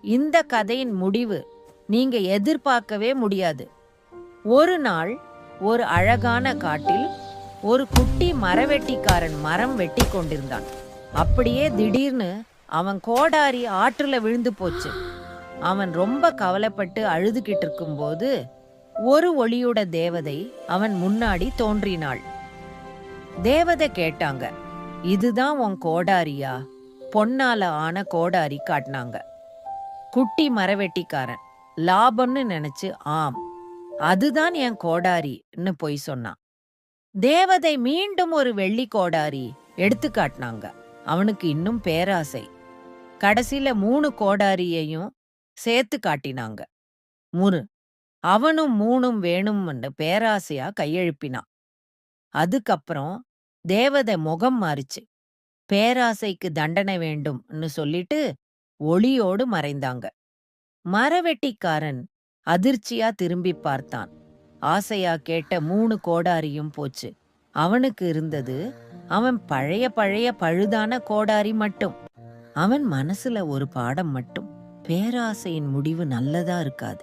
இந்த கதையின் முடிவு நீங்க எதிர்பார்க்கவே முடியாது. ஒரு நாள் ஒரு அழகான காட்டில் ஒரு குட்டி மரவெட்டிக்காரன் மரம் வெட்டி கொண்டிருந்தான். அப்படியே திடீர்னு அவன் கோடாரி ஆற்றுல விழுந்து போச்சு. அவன் ரொம்ப கவலைப்பட்டு அழுதுகிட்டு இருக்கும்போது ஒரு ஒளியோட தேவதை அவன் முன்னாடி தோன்றினாள். தேவதை கேட்டாங்க, இதுதான் உன் கோடாரியா? பொன்னால ஆன கோடாரி காட்டினாங்க. குட்டி மரவெட்டிக்காரன் லாபம்னு நினைச்சு ஆம், அதுதான் என் கோடாரின்னு பொய் சொன்னான். தேவதை மீண்டும் ஒரு வெள்ளி கோடாரி எடுத்து காட்டினாங்க. அவனுக்கு இன்னும் பேராசை. கடைசியில 3 கோடாரியையும் சேர்த்து காட்டினாங்க. முரு அவனும் 3ம் வேணும்னு பேராசையா கையெழுப்பினான். அதுக்கப்புறம் தேவதை முகம் மாறிச்சு. பேராசைக்கு தண்டனை வேண்டும்னு சொல்லிட்டு ஒளியோடு மறைந்தாங்க. மரவெட்டிக்காரன் அதிர்ச்சியா திரும்பி பார்த்தான். ஆசையா கேட்ட 3 கோடாரியும் போச்சு. அவனுக்கு இருந்தது அவன் பழைய பழைய பழுதான கோடாரி மட்டும். அவன் மனசுல ஒரு பாடம் மட்டும், பேராசையின் முடிவு நல்லதா இருக்காது.